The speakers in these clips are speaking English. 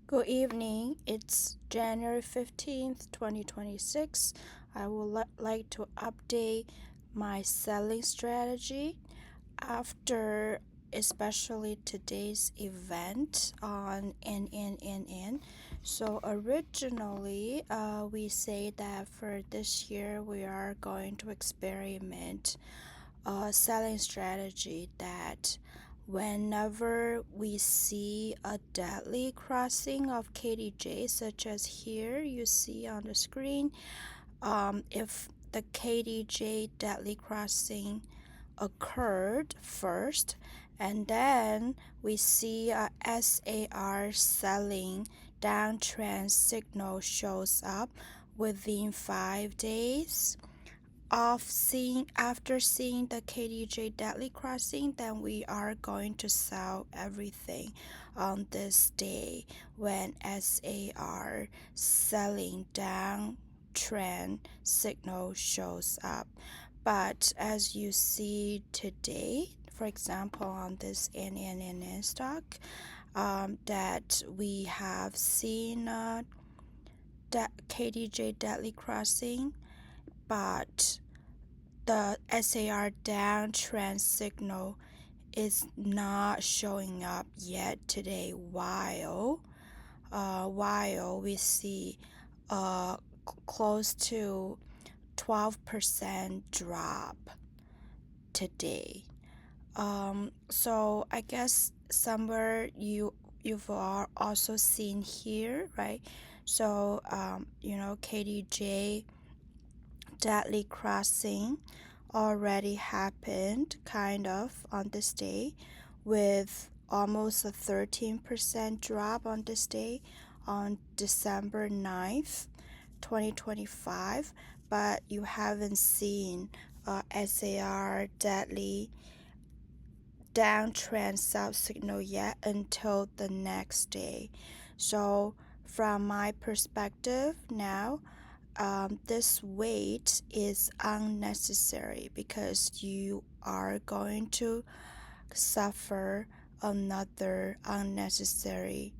Good evening. It's January 15th, 2026. I would like to update my selling strategy after especially today's event on NNNN. So originally, we say that for this year we are going to experiment a selling strategy that whenever we see a deadly crossing of KDJ, such as here you see on the screen, if the KDJ deadly crossing occurred first, and then we see a SAR selling downtrend signal shows up within 5 days after seeing the KDJ deadly crossing, then we are going to sell everything on this day when SAR selling down trend signal shows up. But as you see today, for example on this NNN stock, that we have seen that KDJ deadly crossing, but the SAR downtrend signal is not showing up yet today, while we see close to 12% drop today. So I guess somewhere you've also seen here, right? So KDJ deadly crossing already happened kind of on this day, with almost a 13% drop on this day on December 9th, 2025, but you haven't seen SAR deadly downtrend sell signal yet until the next day. So from my perspective now, this wait is unnecessary because you are going to suffer another unnecessary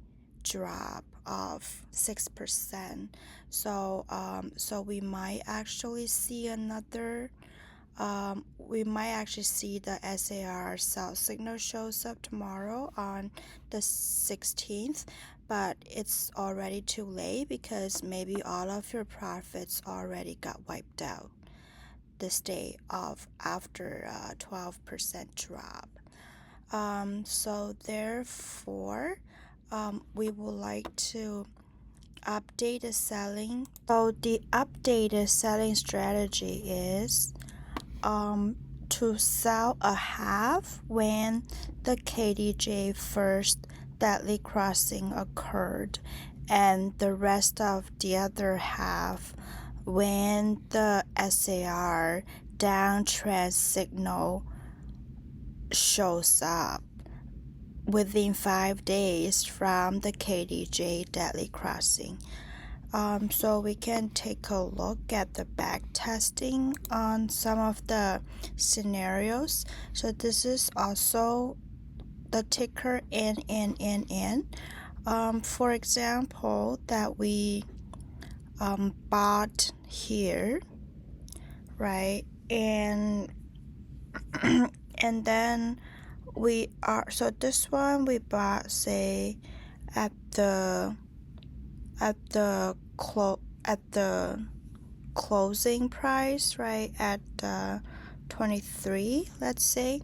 drop of 6%. So we might actually see the SAR sell signal shows up tomorrow on the 16th, but it's already too late because maybe all of your profits already got wiped out this day of after 12% drop. So therefore, we would like to update the selling. So the updated selling strategy is to sell a half when the KDJ first deadly crossing occurred, and the rest of the other half when the SAR downtrend signal shows up within 5 days from the KDJ deadly crossing. So we can take a look at the back testing on some of the scenarios. So this is also the ticker NNNN. For example, that we bought here, right? And and then so this one we bought, say, at the closing price, right, at 23, let's say,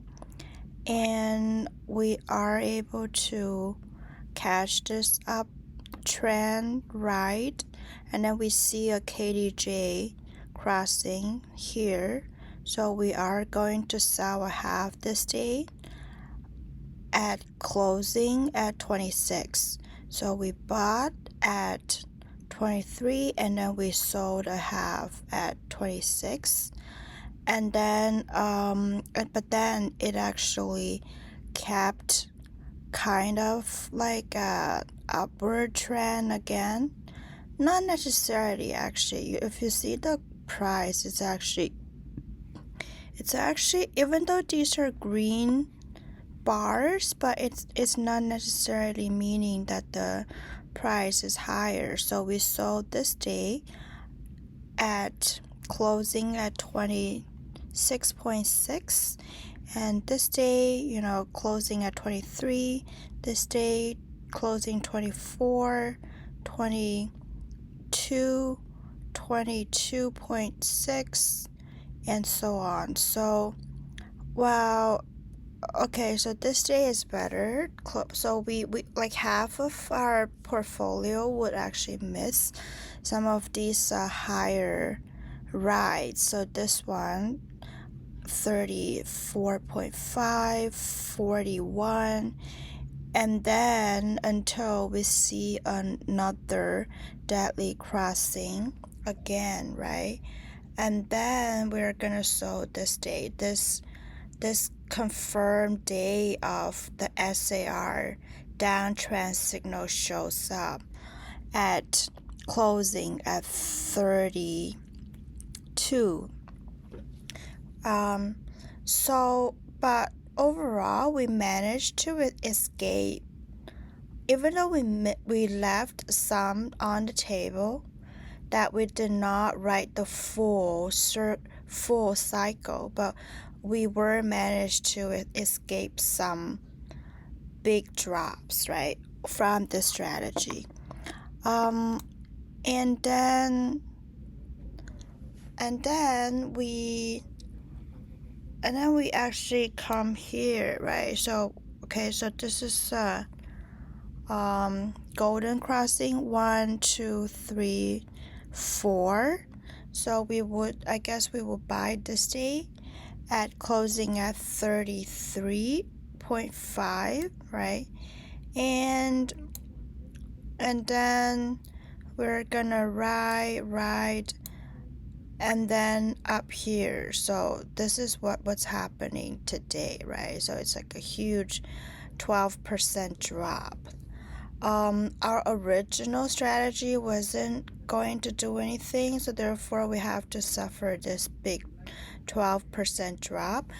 and we are able to catch this uptrend, right? And then we see a KDJ crossing here, so we are going to sell a half this day at closing at 26. So we bought at 23 and then we sold a half at 26, and then but then it actually kept kind of like a upward trend again. Not necessarily, actually. If you see the price, it's actually, even though these are green bars, but it's not necessarily meaning that the price is higher. So we sold this day at closing at 26.6, and this day, you know, closing at 23, this day closing 24, 22, 22.6, and so on. So, well, okay, so this day is better. So we like half of our portfolio would actually miss some of these higher rides. So this one, 34.5, 41, and then until we see another deadly crossing again, right? And then we're gonna show this day, this confirmed day of the SAR downtrend signal shows up at closing at 32. But overall, we managed to escape. Even though we left some on the table, that we did not ride the full cycle, but we were managed to escape some big drops, right, from this strategy. And then we actually come here, right? So okay, so this is golden crossing 1, 2, 3, 4. So I guess we would buy this day at closing at 33.5, right? And then we're gonna ride and then up here. So this is what's happening today, right? So it's like a huge 12% drop. Our original strategy wasn't going to do anything, so therefore we have to suffer this big 12% drop.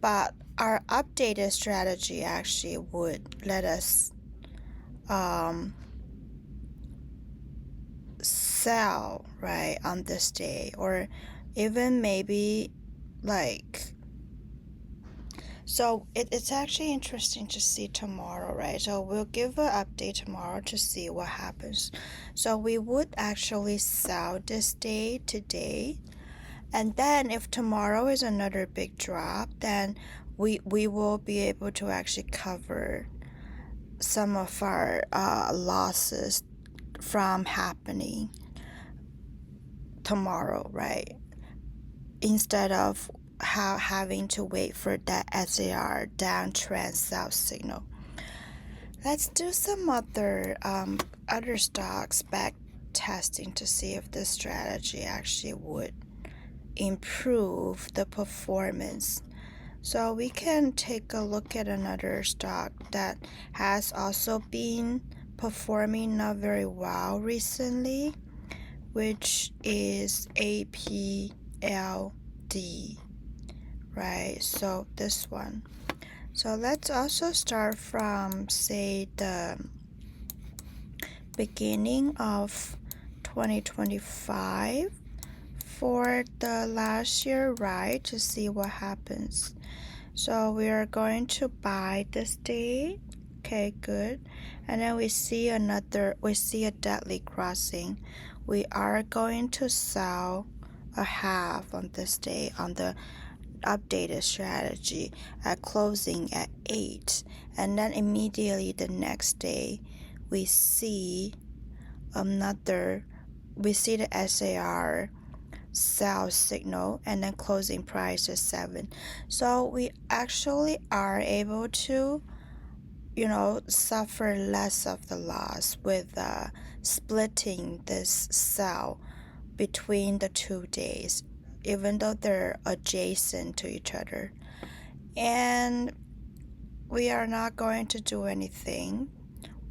But our updated strategy actually would let us sell, right, on this day, or even maybe like, so it's actually interesting to see tomorrow, right? So we'll give an update tomorrow to see what happens. So we would actually sell this day today, and then if tomorrow is another big drop, then we will be able to actually cover some of our losses from happening tomorrow, right? Instead of having to wait for that SAR downtrend sell signal. Let's do some other stocks back testing to see if this strategy actually would improve the performance. So we can take a look at another stock that has also been performing not very well recently, which is APLD, right? So this one. So let's also start from, say, the beginning of 2025 for the last year, right, to see what happens. So we are going to buy this day. Okay, good. And then we see a deadly crossing. We are going to sell a half on this day on the updated strategy at closing at 8, and then immediately the next day we see the SAR sell signal, and then closing price is 7. So we actually are able to, suffer less of the loss with splitting this sell between the 2 days, even though they're adjacent to each other. And we are not going to do anything.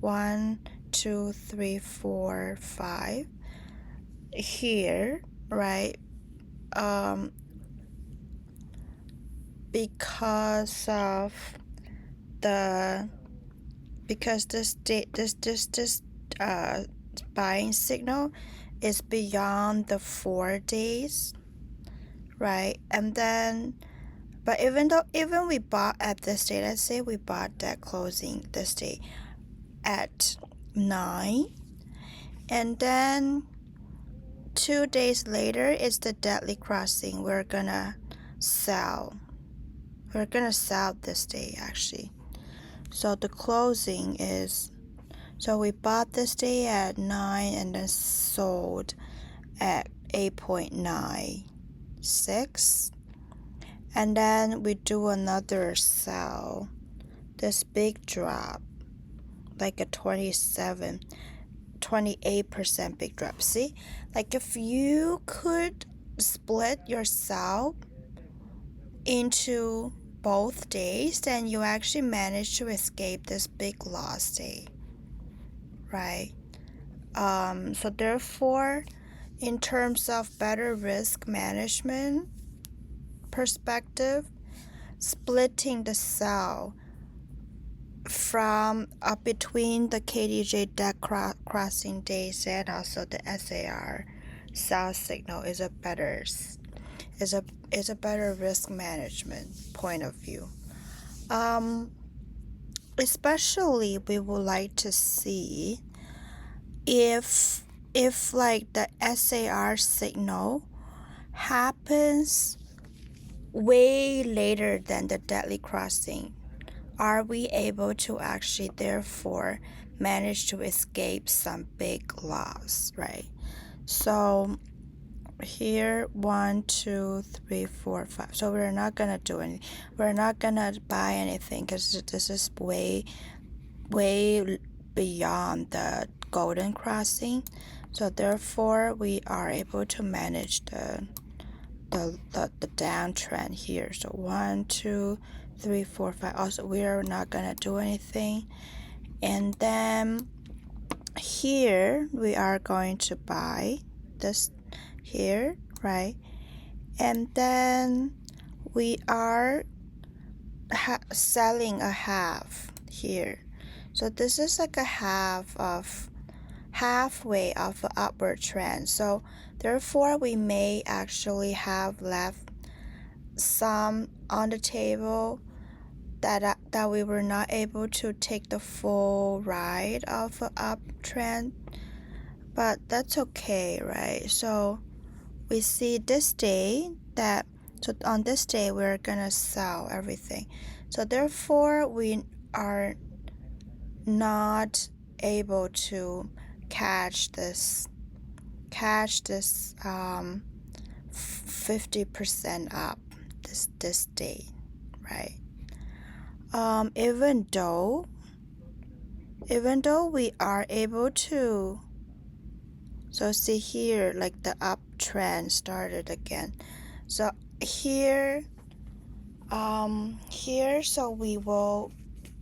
1, 2, 3, 4, 5 here, right? Because of because this buying signal is beyond the 4 days, right? And then, but even we bought at this day, let's say we bought that closing this day at 9, and then 2 days later is the deadly crossing. We're gonna sell this day actually. So the closing is, so we bought this day at 9 and then sold at 8.96, and then we do another sell, this big drop, like a 28% big drop. See, like if you could split your sell into both days, then you actually manage to escape this big loss day, right? So therefore, in terms of better risk management perspective, splitting the sell from between the KDJ dead crossing days and also the SAR sell signal is a better risk management point of view. Especially we would like to see if like the SAR signal happens way later than the deadly crossing, are we able to actually therefore manage to escape some big loss, right? So here 1 2 3 4 5, so we're not gonna do anything, we're not gonna buy anything because this is way beyond the golden crossing. So therefore we are able to manage the downtrend here. So 1 2 3 4 5, also we are not gonna do anything. And then here we are going to buy this here, right? And then we are selling a half here. So this is like a halfway of an upward trend. So therefore we may actually have left some on the table that we were not able to take the full ride of an uptrend, but that's okay, right? So we see this day that, so on this day we're gonna sell everything, so therefore we are not able to catch this 50% up this day, right? Even though we are able to, so see here, like the uptrend started again. So here, so we will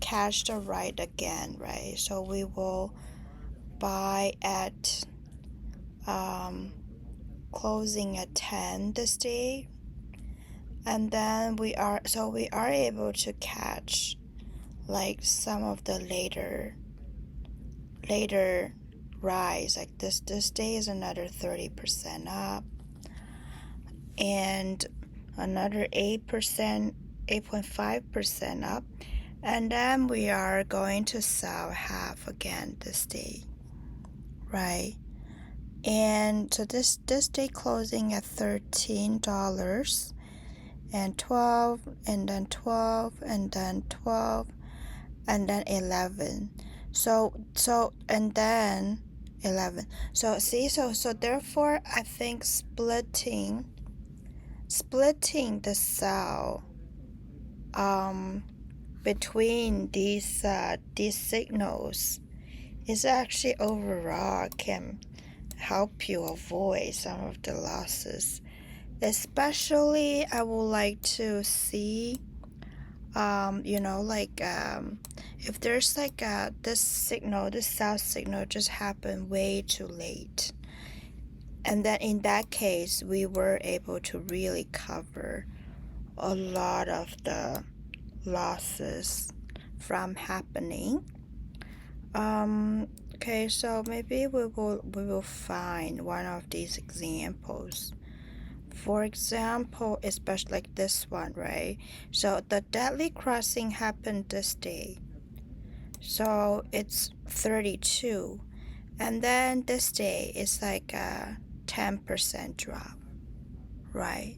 catch the ride again, right? So we will buy at closing at 10 this day, and then we are able to catch like some of the later rise, like this day is another 30% up and another 8.5% up, and then we are going to sell half again this day, right? And so this day closing at $13 and 12, and then 12, and then 12, and then 11. So and then 11. So see, so therefore I think splitting the cell between these signals is actually overall can help you avoid some of the losses. Especially I would like to see if there's like this cell signal just happened way too late, and then in that case we were able to really cover a lot of the losses from happening. Okay, so maybe we will find one of these examples. For example, especially like this one, right? So the deadly crossing happened this day. So it's 32. And then this day is like a 10% drop, right?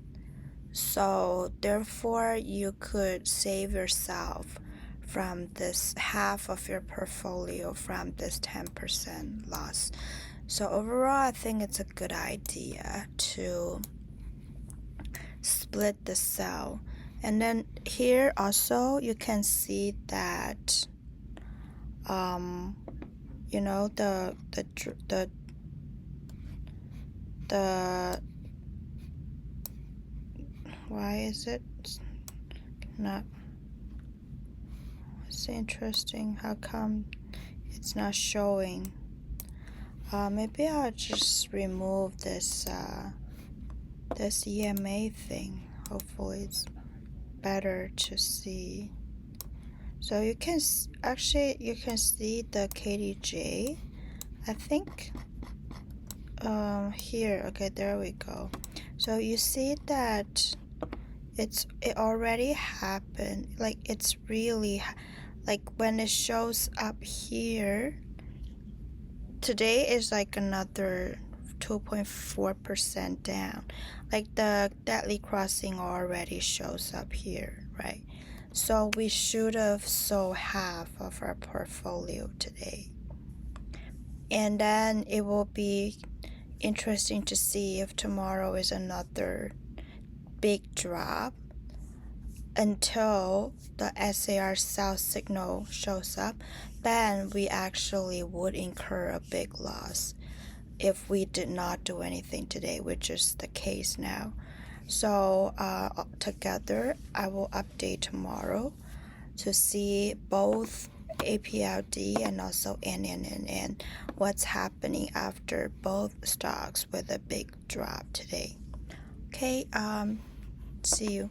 So therefore you could save yourself from this half of your portfolio from this 10% loss. So overall, I think it's a good idea to split the sell. And then here also you can see that you know the why is it not? It's interesting. How come it's not showing? Maybe I'll just remove this this EMA thing. Hopefully it's better to see. So you can actually you can see the KDJ. I think here. Okay, there we go. So you see that it already happened. Like it's really like when it shows up here. Today is like another 2.4% down. Like the deadly crossing already shows up here, right? So we should have sold half of our portfolio today. And then it will be interesting to see if tomorrow is another big drop until the SAR sell signal shows up. Then we actually would incur a big loss if we did not do anything today, which is the case now. So together I will update tomorrow to see both APLD and also NNNN what's happening after both stocks with a big drop today. Okay, see you.